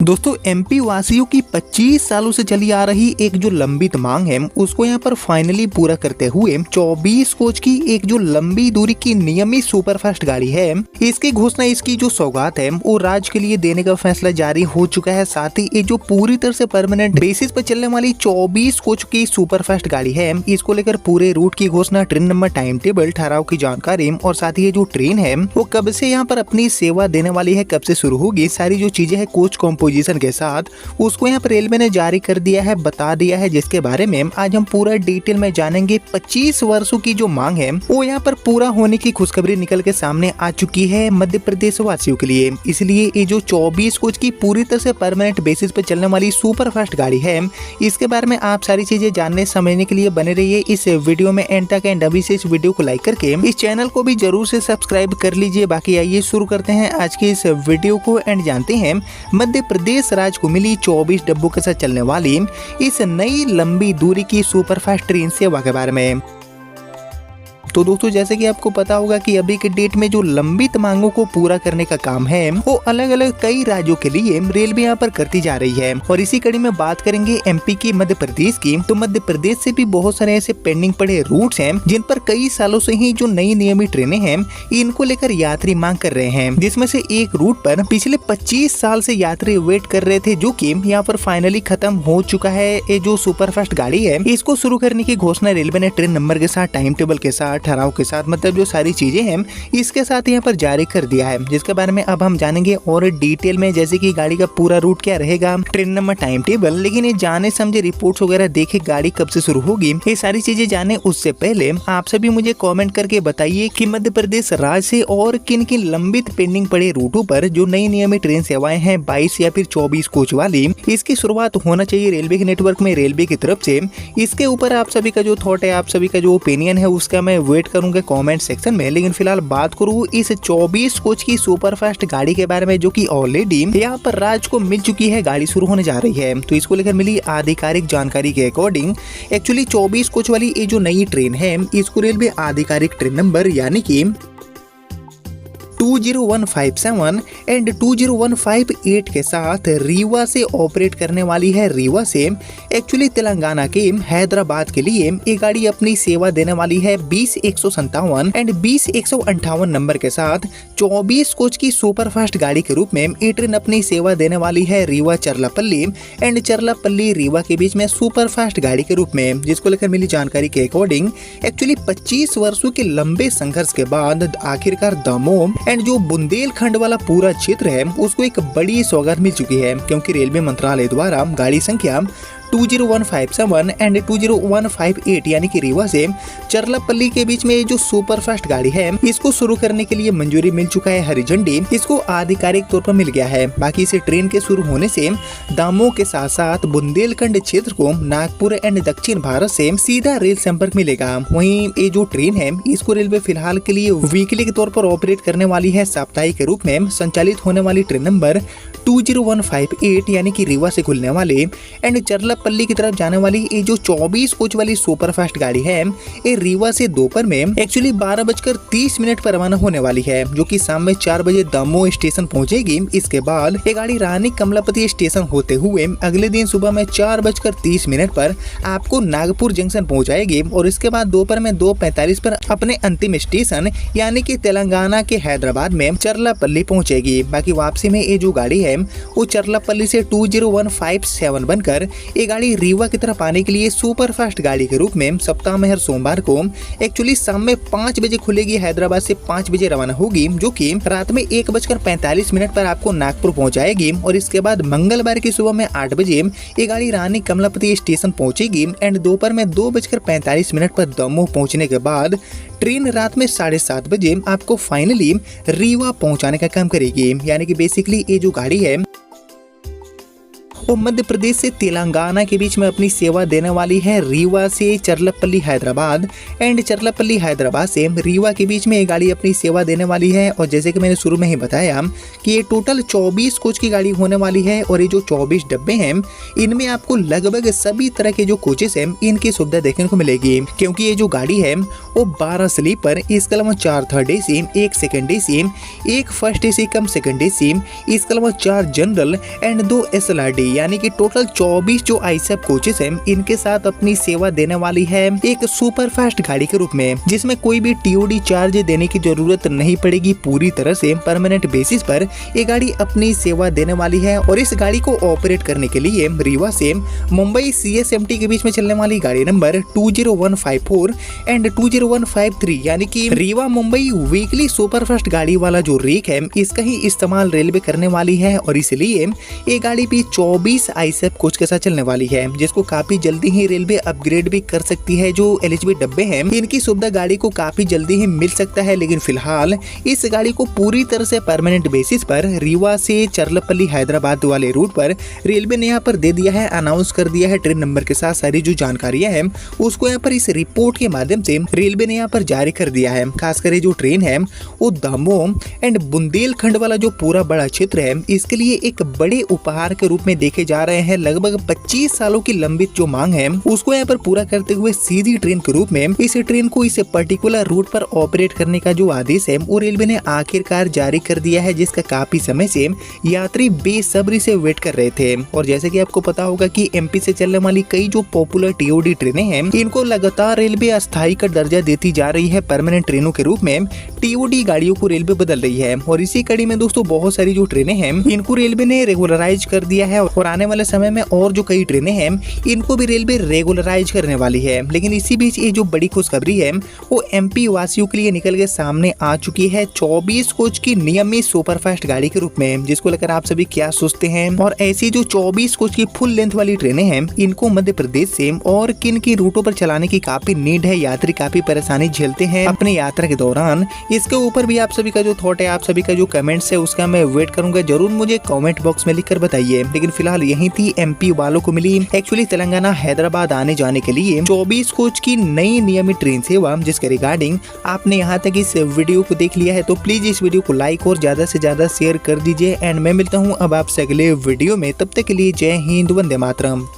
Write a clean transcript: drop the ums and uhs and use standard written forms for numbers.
दोस्तों एमपी वासियों की 25 सालों से चली आ रही एक जो लंबित मांग है उसको यहाँ पर फाइनली पूरा करते हुए 24 कोच की एक जो लंबी दूरी की नियमित सुपरफास्ट गाड़ी है इसकी घोषणा, इसकी जो सौगात है वो राज्य के लिए देने का फैसला जारी हो चुका है। साथ ही ये जो पूरी तरह से परमानेंट बेसिस पर चलने वाली 24 कोच की सुपरफास्ट गाड़ी है इसको लेकर पूरे रूट की घोषणा, ट्रेन नंबर, टाइम टेबल, ठहराव की जानकारी और साथ ही ये जो ट्रेन है वो कब से यहाँ पर अपनी सेवा देने वाली है, कब से शुरू होगी, सारी जो चीजें है कोच कंपोजिशन के साथ उसको यहाँ पर रेलवे ने जारी कर दिया है, बता दिया है, जिसके बारे में आज हम पूरा डिटेल में जानेंगे। 25 वर्षों की जो मांग है वो यहाँ पर पूरा होने की खुशखबरी निकल के सामने आ चुकी है मध्य प्रदेश वासियों के लिए। इसलिए ये जो 24 कोच की पूरी तरह से परमानेंट बेसिस पर चलने वाली सुपरफास्ट गाड़ी है इसके बारे में आप सारी चीजें जानने समझने के लिए बने रहिए इस वीडियो में एंड तक। एंड अभी से इस वीडियो को लाइक करके इस चैनल को भी जरूर से सब्सक्राइब कर लीजिए। बाकी आइए शुरू करते हैं आज के इस वीडियो को एंड जानते हैं मध्य प्रदेश राज्य को मिली 24 डब्बों के साथ चलने वाली इस नई लंबी दूरी की सुपरफास्ट ट्रेन सेवा के बारे में। तो दोस्तों जैसे कि आपको पता होगा कि अभी के डेट में जो लंबित मांगों को पूरा करने का काम है वो अलग अलग कई राज्यों के लिए रेलवे यहाँ पर करती जा रही है। और इसी कड़ी में बात करेंगे एमपी की, मध्य प्रदेश की। तो मध्य प्रदेश से भी बहुत सारे ऐसे पेंडिंग पड़े रूट्स हैं जिन पर कई सालों से ही जो नई नियमित ट्रेनें हैं इनको लेकर यात्री मांग कर रहे हैं, जिसमें से एक रूट पर पिछले 25 साल से यात्री वेट कर रहे थे जो कि यहाँ पर फाइनली खत्म हो चुका है। ये जो सुपरफास्ट गाड़ी है इसको शुरू करने की घोषणा रेलवे ने ट्रेन नंबर के साथ, टाइम टेबल के साथ, ठहराव के साथ, मतलब जो सारी चीजें हैं इसके साथ यहाँ पर जारी कर दिया है, जिसके बारे में अब हम जानेंगे और डिटेल में, जैसे कि गाड़ी का पूरा रूट क्या रहेगा, ट्रेन नंबर, टाइम टेबल। लेकिन ये जाने समझे रिपोर्ट्स वगैरह देखे गाड़ी कब से शुरू होगी, ये सारी चीजें जाने उससे पहले आप सभी मुझे कमेंट करके बताइए कि मध्य प्रदेश राज्य से और किन किन लंबित पेंडिंग पड़े रूटों पर जो नई नियमित ट्रेन सेवाएं हैं 22 या फिर 24 कोच वाली, इसकी शुरुआत होना चाहिए रेलवे के नेटवर्क में, रेलवे की तरफ से। इसके ऊपर आप सभी का जो थॉट है, आप सभी का जो ओपिनियन है उसका मैं वेट करूंगा कमेंट सेक्शन में। लेकिन फिलहाल बात करूं इस 24 कोच की सुपरफास्ट गाड़ी के बारे में जो कि ऑलरेडी यहाँ पर राज्य को मिल चुकी है, गाड़ी शुरू होने जा रही है। तो इसको लेकर मिली आधिकारिक जानकारी के अकॉर्डिंग एक्चुअली 24 कोच वाली ये जो नई ट्रेन है इसको रेलवे आधिकारिक ट्रेन नंबर यानी कि 20157 एंड 20158 के साथ रीवा से ऑपरेट करने वाली है। रीवा से एक्चुअली तेलंगाना के हैदराबाद के लिए ये गाड़ी अपनी सेवा देने वाली है 20157 एंड 20158 नंबर के साथ 24 कोच की सुपरफास्ट गाड़ी के रूप में ये ट्रेन अपनी सेवा देने वाली है रीवा चरलापल्ली एंड चरलापल्ली रीवा के बीच में सुपरफास्ट गाड़ी के रूप में, जिसको लेकर मिली जानकारी के अकॉर्डिंग एक्चुअली 25 वर्षों के लंबे संघर्ष के बाद आखिरकार दमोह एंड जो बुंदेलखंड वाला पूरा क्षेत्र है उसको एक बड़ी सौगात मिल चुकी है, क्योंकि रेलवे मंत्रालय द्वारा गाड़ी संख्या 20157 एंड 20158 यानी कि रीवा से चरलापल्ली के बीच में जो सुपरफास्ट गाड़ी है इसको शुरू करने के लिए मंजूरी मिल चुका है, हरी झंडी इसको आधिकारिक तौर पर मिल गया है। बाकी इसे ट्रेन के शुरू होने से दामोह के साथ साथ बुंदेलखंड क्षेत्र को नागपुर एंड दक्षिण भारत से सीधा रेल संपर्क मिलेगा। वहीं ये जो ट्रेन है इसको रेलवे फिलहाल के लिए वीकली के तौर पर ऑपरेट करने वाली है, साप्ताहिक के रूप में संचालित होने वाली ट्रेन नंबर 20158 यानी कि रीवा से खुलने वाले एंड चरलापल्ली की तरफ जाने वाली ये जो 24 कोच वाली सुपरफास्ट गाड़ी है ये रीवा से दोपहर में एक्चुअली 12:30 पर रवाना होने वाली है, जो कि शाम में 4 बजे दमोह स्टेशन पहुंचेगी। इसके बाद ये गाड़ी रानी कमलापति स्टेशन होते हुए अगले दिन सुबह में 4:30 पर आपको नागपुर जंक्शन पहुंचाएगी और इसके बाद दोपहर में 2:45 पर अपने अंतिम स्टेशन यानी कि तेलंगाना के हैदराबाद में चरलापल्ली पहुंचेगी। बाकी वापसी में ये जो गाड़ी है वो चरलापल्ली से 20157 बनकर ये गाड़ी रीवा की तरफ आने के लिए सुपरफास्ट गाड़ी के रूप में सप्ताह में हर सोमवार को एक्चुअली शाम में 5 बजे खुलेगी, हैदराबाद से 5 बजे रवाना होगी, जो कि रात में 1:45 पर आपको नागपुर पहुंचाएगी और इसके बाद मंगलवार की सुबह में 8 बजे ये गाड़ी रानी कमलापति स्टेशन पहुंचेगी एंड दोपहर में 2:45 पर दमोह पहुंचने के बाद ट्रेन रात में 7:30 बजे आपको फाइनली रीवा पहुंचाने का काम करेगी। यानी कि बेसिकली ये जो गाड़ी है वो मध्य प्रदेश से तेलंगाना के बीच में अपनी सेवा देने वाली है। रीवा से चरलपल्ली हैदराबाद एंड चरलपल्ली हैदराबाद से रीवा के बीच में ये गाड़ी अपनी सेवा देने वाली है। और जैसे कि मैंने शुरू में ही बताया कि ये टोटल 24 कोच की गाड़ी होने वाली है और ये जो 24 डब्बे हैं इनमें आपको लगभग सभी तरह के जो कोचेस हैं इनकी सुविधा देखने को मिलेगी, क्योंकि ये जो गाड़ी है वो 12 स्लीपर, इसके अलावा 4 third AC, 1 second AC, 1 first AC cum second AC, इसके अलावा 4 जनरल एंड 2 SLRD, यानी कि टोटल 24 जो आईसेफ कोचेस हैं इनके साथ अपनी सेवा देने वाली है एक सुपर फास्ट गाड़ी के रूप में, जिसमें कोई भी TOD चार्ज देने की जरूरत नहीं पड़ेगी। पूरी तरह से परमानेंट बेसिस पर ये गाड़ी अपनी सेवा देने वाली है। और इस गाड़ी को ऑपरेट करने के लिए रीवा से मुंबई CSMT के बीच में चलने वाली गाड़ी नंबर 20154 एंड 20153, यानी कि रीवा मुंबई वीकली सुपरफास्ट गाड़ी वाला जो रेक है इसका ही इस्तेमाल रेलवे करने वाली है। और इसलिए ये गाड़ी भी 24 आईसेफ कोच के साथ चलने वाली है, जिसको काफी जल्दी ही रेलवे अपग्रेड भी कर सकती है। जो एलिजिबल डब्बे हैं इनकी सुविधा गाड़ी को काफी जल्दी ही मिल सकता है, लेकिन फिलहाल इस गाड़ी को पूरी तरह से परमानेंट बेसिस पर रीवा से चरलपल्ली हैदराबाद वाले रूट पर रेलवे ने यहाँ पर दे दिया है, अनाउंस कर दिया है ट्रेन नंबर के साथ सारी जो जानकारियां हैं उसको यहाँ पर इस रिपोर्ट के माध्यम से रेलवे ने यहाँ पर जारी कर दिया है। खासकर ये जो ट्रेन है वो दमोह एंड बुंदेलखंड वाला जो पूरा बड़ा क्षेत्र है इसके लिए एक बड़े उपहार के रूप में देखे जा रहे हैं। लगभग 25 सालों की लंबित जो मांग है उसको यहाँ पर पूरा करते हुए सीधी ट्रेन के रूप में इस ट्रेन को इस पर्टिकुलर रूट पर ऑपरेट करने का जो आदेश है वो रेलवे ने आखिरकार जारी कर दिया है, जिसका काफी समय से यात्री बेसब्री से वेट कर रहे थे। और जैसे कि आपको पता होगा कि MP से चलने वाली कई जो पॉपुलर TOD ट्रेनें हैं इनको लगातार रेलवे अस्थायी का दर्जा देती जा रही है। परमानेंट ट्रेनों के रूप में TOD गाड़ियों को रेलवे बदल रही है। और इसी कड़ी में दोस्तों बहुत सारी जो ट्रेनें हैं इनको रेलवे ने रेगुलराइज कर दिया है और आने वाले समय में और जो कई ट्रेनें हैं इनको भी रेलवे रेगुलराइज करने वाली है। लेकिन इसी बीच ये जो बड़ी खुशखबरी है वो MP वासियों के लिए निकल के सामने आ चुकी है 24 कोच की नियमित सुपरफास्ट गाड़ी के रूप में, जिसको लेकर आप सभी क्या सोचते हैं। और ऐसी जो 24 कोच की फुल लेंथ वाली ट्रेनें हैं इनको मध्य प्रदेश से और किन की रूटों पर चलाने की काफी नीड है, यात्री काफी परेशानी झेलते हैं अपने यात्रा के दौरान। इसके ऊपर भी आप सभी का जो थॉट है, आप सभी का जो कमेंट्स है उसका मैं वेट करूंगा, जरूर मुझे कमेंट बॉक्स में लिखकर बताइए। लेकिन फिलहाल यही थी MP वालों को मिली एक्चुअली तेलंगाना हैदराबाद आने जाने के लिए 24 कोच की नई नियमित ट्रेन सेवा, जिसके रिगार्डिंग आपने यहाँ तक इस वीडियो को देख लिया है तो प्लीज इस वीडियो को लाइक और ज्यादा से ज्यादा शेयर कर दीजिए। एंड मैं मिलता हूँ अब आपसे अगले वीडियो में, तब तक के लिए जय हिंद, वंदे मातरम।